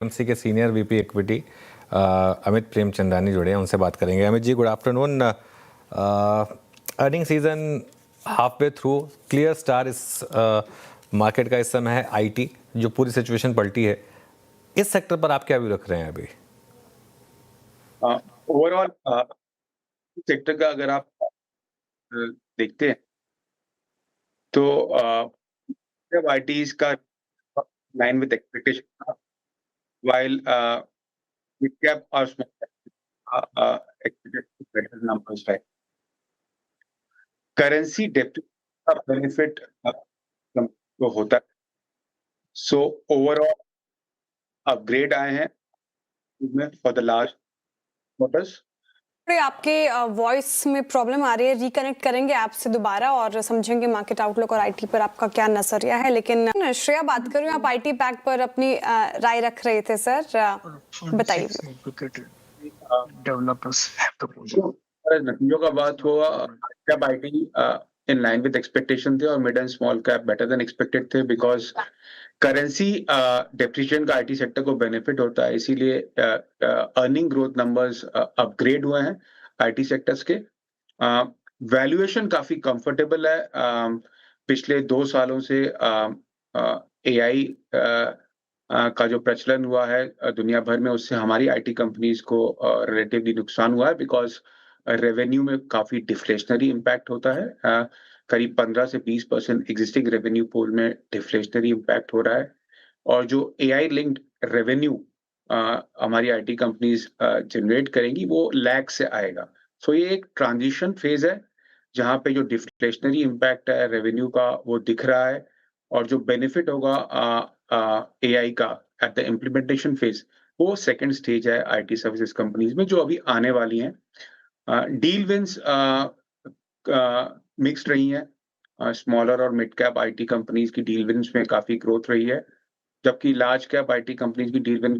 MC के senior VP equity Amit Premchandani जुड़े हैं, उनसे बात करेंगे। Amit ji, good afternoon. Earning season half way through, clear star इस मार्केट का इस समय है आईटी, जो पूरी सिचुएशन पलटी है। इस सेक्टर पर आप क्या व्यू रख रहे हैं अभी? ओवरऑल सेक्टर का अगर आप देखते हैं तो आईटीज का line with expectation, while mid cap or small cap expected better numbers है। करेंसी डेप्थ का बेनिफिट तो होता है। सो ओवरऑल अपग्रेड आए हैं फॉर द लास्ट क्वार्टर्स। आपके वॉइस में प्रॉब्लम आ रही है, रिकनेक्ट करेंगे आपसे दोबारा और समझेंगे मार्केट आउटलुक और आईटी पर आपका क्या नजरिया है। लेकिन श्रेया बात कर रही हूँ, आप आईटी पैक पर अपनी राय रख रहे थे सर, बताइए। डेवलपर्स नतीजों का बात हुआ, cap IT in line with expectation थे और mid and small cap better than expected थे, बिकॉज करेंसी डेप्रिशिएशन का आईटी सेक्टर को बेनिफिट होता है, इसीलिए अर्निंग ग्रोथ नंबर्स अपग्रेड हुए हैं आईटी सेक्टर्स के। वैल्यूएशन काफी कंफर्टेबल है। पिछले 2 सालों से एआई का जो प्रचलन हुआ है दुनिया भर में, उससे हमारी आईटी कंपनीज को रिलेटिवली नुकसान हुआ है, बिकॉज रेवेन्यू में काफी डिफ्लेशनरी इम्पैक्ट होता है। करीब 15 से 20% एग्जिस्टिंग रेवेन्यू पूल में डिफ्लेशनरी इम्पैक्ट हो रहा है, और जो एआई लिंक्ड रेवेन्यू हमारी आईटी कंपनीज जनरेट करेंगी वो लैग से आएगा। सो ये एक ट्रांजिशन फेज है जहाँ पे जो डिफ्लेशनरी इम्पैक्ट है रेवेन्यू का वो दिख रहा है, और जो बेनिफिट होगा एआई का एट द इम्प्लीमेंटेशन फेज, वो सेकंड स्टेज है आईटी सर्विसेज कंपनीज में जो अभी आने वाली हैं। डील विंस मिक्स्ड रही हैं। स्मॉलर और मिड कैप आईटी कंपनीज की डील विंस में काफी ग्रोथ रही है, जबकि लार्ज कैप आईटी कंपनीज की डील विन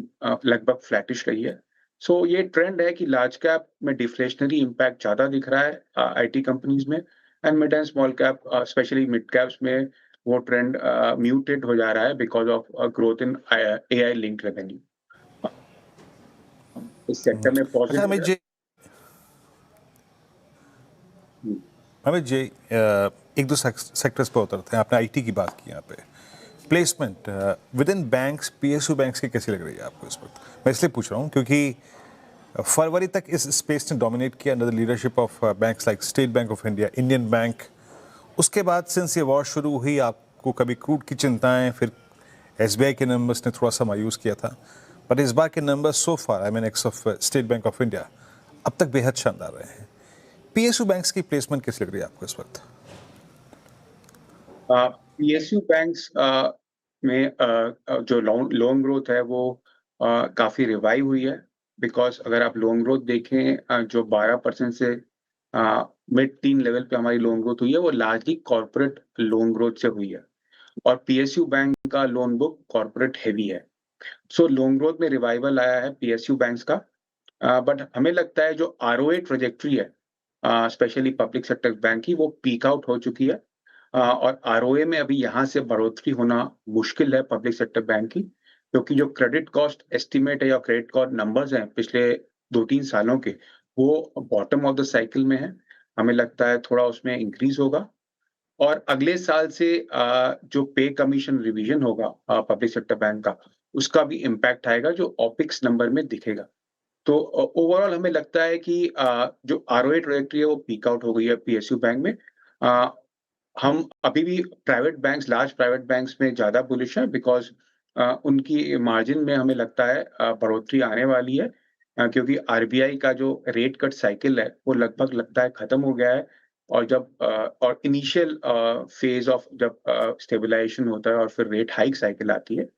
लगभग फ्लैटिश रही है। सो ये ट्रेंड है कि लार्ज कैप में डिफ्लेशनरी इम्पैक्ट ज्यादा दिख रहा है आईटी कंपनीज में, and mid and small cap specially mid caps में वो ट्रेंड म्यूटेड हो जा रहा है because of growth in AI linked revenue. इस सेक्टर में पॉजिटिव। अमित जी, एक दो सेक्टर्स पर उतरते हैं। आपने आईटी की बात की, यहाँ पे placement with in banks, PSU banks की कैसी लग रही है आपको इस वक्त? मैं इसलिए पूछ रहा हूँ क्योंकि फरवरी तक इस स्पेस ने डोमिनेट किया under the leadership of banks like state bank of India, Indian bank. उसके बाद सिंस ये वॉर शुरू हुई, आपको कभी क्रूड की चिंताएं, फिर एसबीआई के नंबर्स ने थोड़ा सा मायूस किया था, बट इस बार के numbers so far, I mean x of state bank of India, अब तक बेहद शानदार रहे हैं। पीएसयू बैंक्स की प्लेसमेंट कैसी लग रही है आपको इस वक्त? पीएसयू बैंक्स में जो लोन ग्रोथ है वो काफी रिवाइव हुई है, बिकॉज अगर आप लोन ग्रोथ देखें जो 12% से मिड टीन लेवल पे हमारी लोन ग्रोथ हुई है, वो लार्जली कॉर्पोरेट लोन ग्रोथ से हुई है, और पीएसयू बैंक का लोन बुक कॉर्पोरेट हेवी है। सो लोन ग्रोथ में रिवाइवल आया है पीएसयू बैंक्स का, बट हमें लगता है जो आरओए ट्रेजेक्ट्री है स्पेशली पब्लिक सेक्टर बैंक की, वो पीक आउट हो चुकी है, और आरओए में अभी यहाँ से बढ़ोतरी होना मुश्किल है पब्लिक सेक्टर बैंक की, क्योंकि जो क्रेडिट कॉस्ट एस्टिमेट है या क्रेडिट कॉस्ट नंबर्स हैं पिछले 2-3 सालों के, वो बॉटम ऑफ द साइकिल में है। हमें लगता है थोड़ा उसमें इंक्रीज होगा, और अगले साल से जो पे कमीशन रिवीजन होगा पब्लिक सेक्टर बैंक का, उसका भी इम्पैक्ट आएगा जो ऑपिक्स नंबर में दिखेगा। तो ओवरऑल हमें लगता है कि जो आरओए ट्रेजेक्टरी है वो पीक आउट हो गई है पीएसयू बैंक में। हम अभी भी private banks, large private banks में ज्यादा बुलिश है, बिकॉज उनकी मार्जिन में हमें लगता है बढ़ोतरी आने वाली है, क्योंकि आरबीआई का जो रेट कट साइकिल है वो लगभग लगता है खत्म हो गया है, और जब और इनिशियल फेज ऑफ जब स्टेबलाइजेशन होता है और फिर रेट हाइक साइकिल आती है,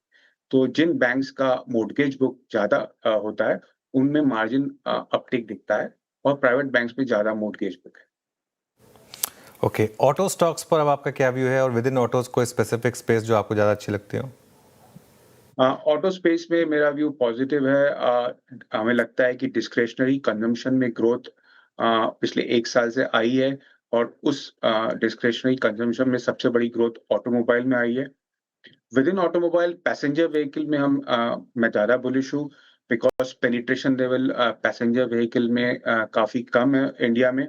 तो जिन बैंक्स का मोर्टगेज बुक ज्यादा होता है उनमें मार्जिन अपटिक दिखता है, और प्राइवेट बैंक्स में ज्यादा मोर्टगेज बुक है। ओके, ऑटो स्टॉक्स पर अब आपका क्या व्यू है, और विद इन ऑटोज कोई स्पेसिफिक स्पेस जो आपको ज़्यादा अच्छी लगती हो? ऑटो स्पेस में मेरा व्यू पॉजिटिव है। हमें लगता है कि डिस्क्रेशनरी कंजम्पशन में ग्रोथ पिछले 1 साल से आई है, और उस डिस्क्रेशनरी कंजम्पशन में सबसे बड़ी ग्रोथ ऑटोमोबाइल में आई है। With in automobile passenger vehicle में मैं ज़्यादा बुलिश हूँ, because penetration level passenger vehicle में काफ़ी कम है इंडिया में।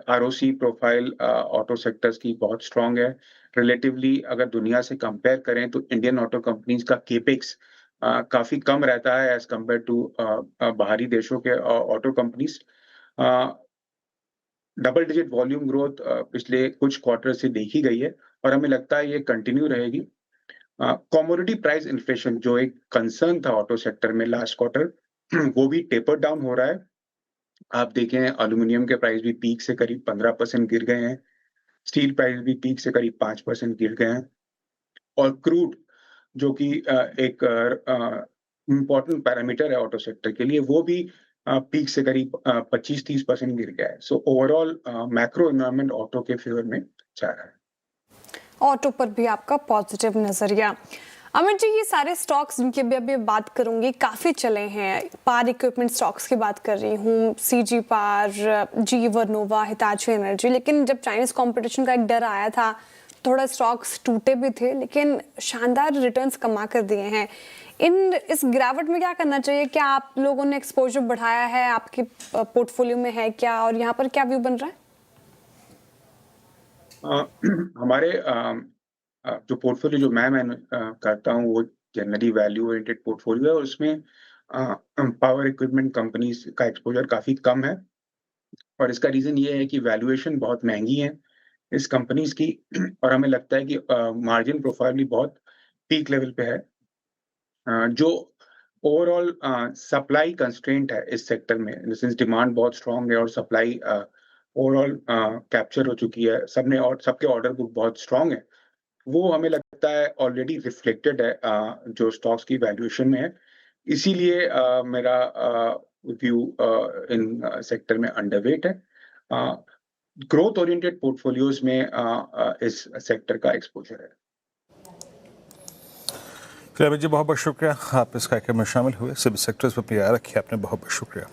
आरओसी प्रोफाइल ऑटो सेक्टर्स की बहुत स्ट्रॉन्ग है। रिलेटिवली अगर दुनिया से कंपेयर करें तो इंडियन ऑटो कंपनीज़ का कैपेक्स काफ़ी कम रहता है एज़ कंपेयर टू बाहरी देशों के auto companies. Double digit volume growth पिछले कुछ क्वार्टर से देखी गई है और हमें लगता है ये कंटिन्यू रहेगी। कमोडिटी प्राइस इन्फ्लेशन जो एक कंसर्न था ऑटो सेक्टर में लास्ट क्वार्टर वो भी टेपर डाउन हो रहा है। आप देखें एल्यूमीनियम के प्राइस भी पीक से करीब 15% गिर गए हैं। स्टील प्राइस भी पीक से करीब 5% गिर गए हैं और क्रूड जो कि एक इम्पोर्टेंट पैरामीटर है ऑटो सेक्टर के लिए, वो भी पीक से करीब 25-30% गिर गया है। So overall macro environment auto के फेवर में जा रहा है। ऑटो पर भी आपका पॉजिटिव नजरिया। अमित जी, ये सारे स्टॉक्स जिनकी अभी बात करूंगी काफ़ी चले हैं। पार इक्विपमेंट स्टॉक्स की बात कर रही हूँ, सीजी पार, जी वर्नोवा, हिताची एनर्जी। लेकिन जब चाइनीज कंपटीशन का एक डर आया था, थोड़ा स्टॉक्स टूटे भी थे, लेकिन शानदार रिटर्न्स कमा कर दिए हैं। इस गिरावट में क्या करना चाहिए? क्या आप लोगों ने एक्सपोजर बढ़ाया है? आपके पोर्टफोलियो में है क्या, और यहाँ पर क्या व्यू बन रहा है? हमारे जो पोर्टफोलियो जो मैं करता हूँ वो जनरली वैल्यू ओरिएंटेड पोर्टफोलियो है। उसमें पावर इक्विपमेंट कंपनीज का एक्सपोजर काफ़ी कम है और इसका रीज़न ये है कि वैल्यूएशन बहुत महंगी है इस कंपनीज की और हमें लगता है कि मार्जिन प्रोफाइल भी बहुत पीक लेवल पे है। जो ओवरऑल सप्लाई कंस्ट्रेंट है इस सेक्टर में, इन द सेंस डिमांड बहुत स्ट्रांग है और सप्लाई ओवरऑल कैप्चर हो चुकी है। सबके ऑर्डर बुक बहुत स्ट्रांग है। वो हमें लगता है ऑलरेडी रिफ्लेक्टेड है जो स्टॉक्स की वैल्यूएशन में है। इसीलिए मेरा व्यू इन सेक्टर में अंडरवेट है। ग्रोथ ओरिएंटेड पोर्टफोलियोज में इस सेक्टर का एक्सपोजर है। फिर अमित जी बहुत बहुत शुक्रिया, आप इस कार्यक्रम में शामिल हुए। सभी सेक्टर्स पर अपनी राय रखी, आपने बहुत बहुत शुक्रिया।